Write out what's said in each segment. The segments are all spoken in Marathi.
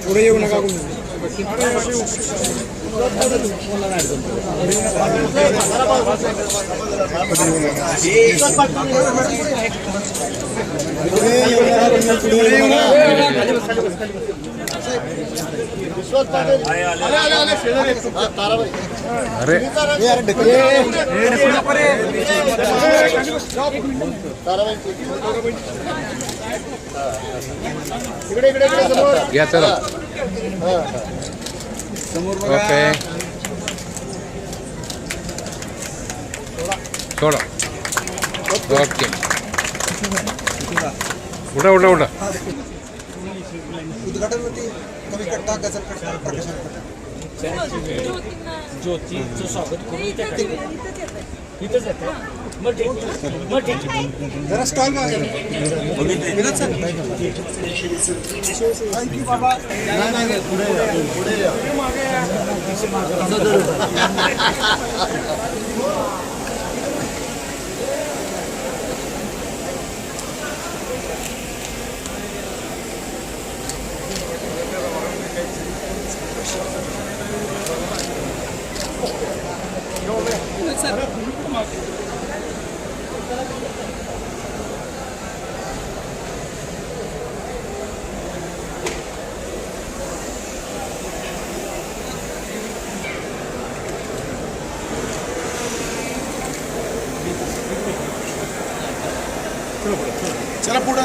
पुढे येऊ नका अरे या चला ओके सोडा ओके उठा उठा उठा उद्घाटनवरती कमी कट्टा गजर कट्टा प्रकाशन ज्योतीचं स्वागत करू इथंच येतं मग ठीक जरा स्टॉल मागे विनोद सर थँक्यू बाबा पुढे चला पुढे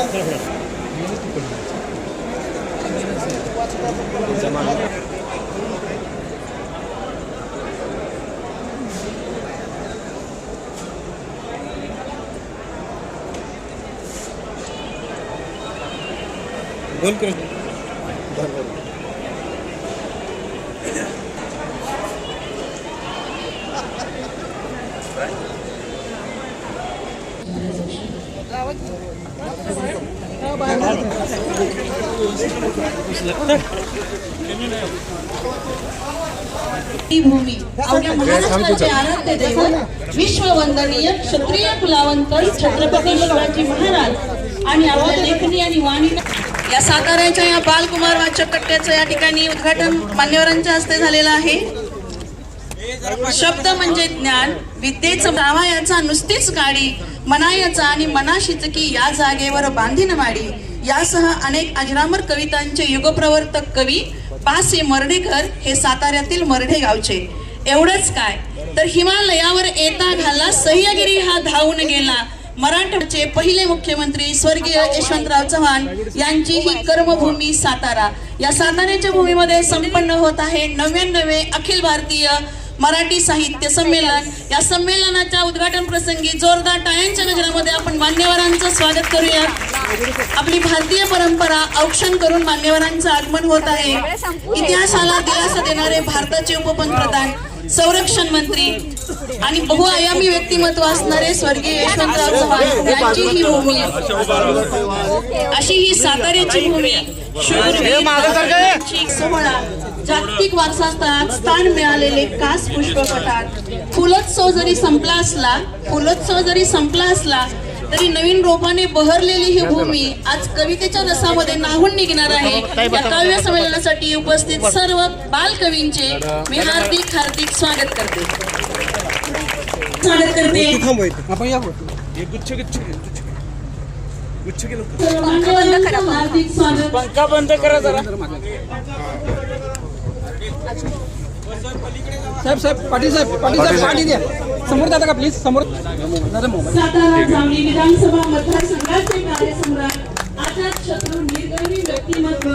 बोल कर भूमी अवघ्या महाराष्ट्राचे आराध्य दैवत विश्ववंदनीय क्षत्रिय कुलावंत छत्रपती शिवाजी महाराज आणि आपल्या लेखनी आणि वाणी या साताऱ्याच्या या बालकुमार वाचक कट्ट्याचं या ठिकाणी उद्घाटन मान्यवरांच्या हस्ते झालेलं आहे। शब्द म्हणजे ज्ञान, विद्येचं नावा याचा नुसतीच गाडी, मनायाचा आणि मनाशीच की या जागेवर बांधीन माडी। यासह अनेक अजरामर कवितांचे युगप्रवर्तक कवी पासे मर्ढेकर हे साताऱ्यातील मर्ढे गावचे। एवढंच काय तर हिमालयावर येता घाला सह्यागिरी हा धावून गेला। मराठवाड्याचे पहिले मुख्यमंत्री स्वर्गीय यशवंतराव चव्हाण यांची ही कर्मभूमी सातारा। या साताऱ्याच्या भूमीमध्ये संपन्न होत आहे 99वे अखिल भारतीय मराठी साहित्य संमेलन। या संमेलनाच्या उद्घाटन प्रसंगी जोरदार टाळ्यांच्या गजरामध्ये आपण मान्यवरांचं स्वागत करूया। आपली भारतीय परंपरा औक्षण करून मान्यवरांचं आगमन होत आहे। इतिहासाला दिलासा देणारे भारताचे उपपंतप्रधान, संरक्षण मंत्री आणि बहुआयामी व्यक्तिमत्व असणारे स्वर्गीय यशवंतराव चव्हाण यांची ही भूमी, अशी ही साताऱ्याची भूमी। सोहळा जागतिक वारसा स्थळात स्थान मिळालेले कास पुष्पपटात फुलोत्सव जरी संपला असला तरी नवीन रोपाने बहरलेली ही भूमी आज कवितेच्या रसामध्ये नाहून निघणार आहे. या काव्य संमेलनासाठी उपस्थित सर्व बालकवींचे मी हार्दिक स्वागत करते. आपण या सर्व मान्यवरांचं हार्दिक स्वागत. पंखा बंद करा जरा. साहेब पाटील पाणी द्या. समोर जाता का प्लीज? समोर सातारा जामणी विधानसभा मतदारसंघाचे कार्यसम्राट आझाद शत्रू निर्गवी व्यक्तिमत्व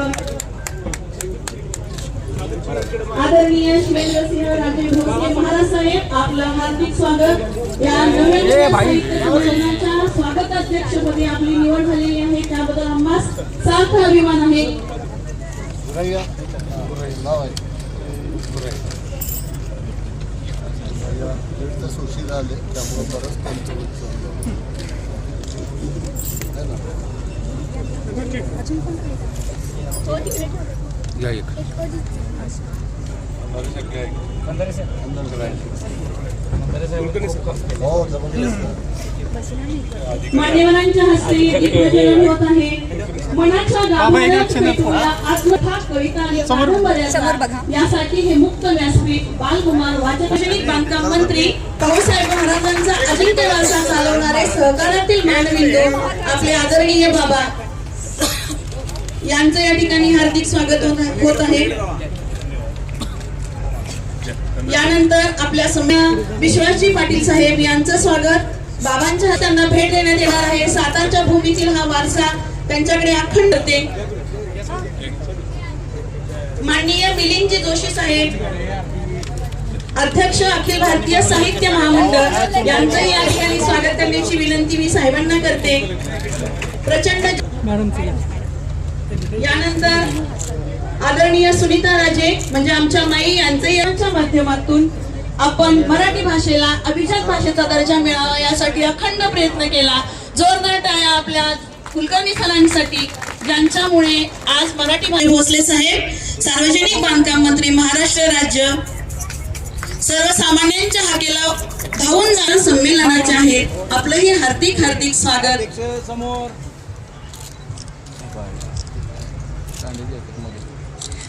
आदरणीय शिवेंद्रसिंह राजे भोसले महाराज साहेब, आपलं हार्दिक स्वागत. या नवीन साहित्य संमेलनाच्या स्वागताध्यक्षपदी आपली निवड झालेली आहे, त्याबद्दल आम्हास सार्थ अभिमान आहे. या एक मान्यवरांच्या हस्ते दीपप्रज्वलन होत आहे. मनाच्या गाभाऱ्यात पेटूया आत्मकथा, कविता आणि कादंबऱ्या यासाठी हे मुक्त व्यासपीठ बालकुमार वाचक शैक्षणिक बांधकाम मंत्री भाऊसाहेब महाराजांचा अजिंक्य वारसा चालवणारे सहकारातील मानविंदू आपले आदरणीय बाबा यांचं या ठिकाणी हार्दिक स्वागत होत आहे. यानंतर आपल्या समोर विश्वासजी पाटील साहेब यांचं स्वागत. बाबांच्या त्यांना भेट देण्यात येणार आहे. सातारच्या भूमीतील हा वारसा त्यांच्याकडे अखंड होते. माननीय मिलिंदजी जोशी साहेब, अध्यक्ष अखिल भारतीय साहित्य महामंडळ, यांचंही या ठिकाणी स्वागत करण्याची विनंती मी साहेबांना करते. प्रचंड यानंतर आदरणीय सुनीता राजे म्हणजे आमच्या माई यांचंही यांच्या माध्यमातून आपण मराठी भाषेला अभिजात भाषेचा दर्जा मिळावा यासाठी अखंड प्रयत्न केला. जोरदार टाळ्या आपल्या कुलकर्णी सरांसाठी, ज्यांच्यामुळे आज मराठी भाषा. भोसले साहेब, सार्वजनिक बांधकाम मंत्री महाराष्ट्र राज्य, सर्वसामान्यांच्या हाकेला धावून जाणं संमेलनाचे आहे. आपलंही हार्दिक स्वागत.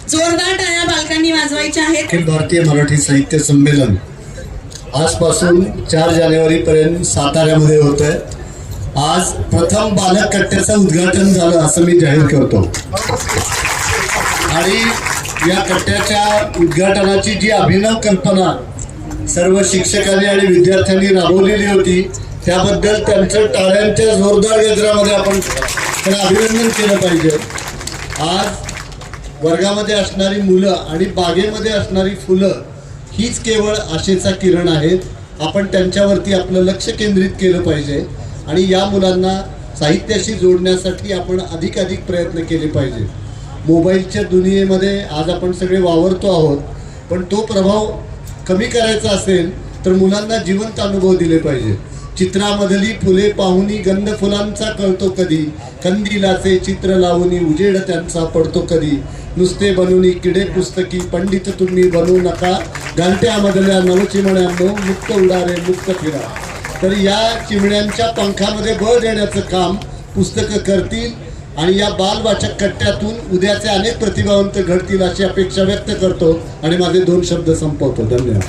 जोरदार टाळ्या बालकांनी वाजवायच्या आहेत. अखिल भारतीय मराठी साहित्य संमेलन आजपासून 4 जानेवारी पर्यंत साताऱ्यामध्ये होत आहे. आज प्रथम बालक कट्ट्याचं उद्घाटन झालं असं मी जाहीर करतो. आणि या कट्ट्याच्या उद्घाटनाची जी अभिनव कल्पना सर्व शिक्षकांनी आणि विद्यार्थ्यांनी राबवलेली होती त्याबद्दल त्यांचं टाळ्यांच्या जोरदार गजरामध्ये आपण त्यांना अभिनंदन केलं पाहिजे. आज वर्गामध्ये असणारी मुलं आणि बागेमध्ये असणारी फुलं हीच केवळ आशेचा किरण आहेत. आपण त्यांच्यावरती आपलं लक्ष केंद्रित केलं पाहिजे आणि या मुलांना साहित्याशी जोडण्यासाठी आपण अधिक प्रयत्न केले पाहिजे. मोबाईलच्या दुनियेमध्ये आज आपण सगळे वावरतो आहोत, पण तो प्रभाव कमी करायचा असेल तर मुलांना जिवंत अनुभव दिले पाहिजे. चित्रामधली फुले पाहुनी गंध फुलांचा कळतो कधी, कंदिलाचे चित्र लावूनी उजेड त्यांचा पडतो कधी. नुसते बनवून किडे पुस्तकी पंडित तुम्ही बनवू नका, घंट्यामधल्या नवचिमण्यांनो मुक्त उडारे मुक्त फिरा. तर या चिमण्यांच्या पंखामध्ये बळ देण्याचं काम पुस्तकं करतील आणि या बालवाचक कट्ट्यातून उद्याचे अनेक प्रतिभावंत घडतील अशी अपेक्षा व्यक्त करतो आणि माझे 2 शब्द संपवतो. धन्यवाद.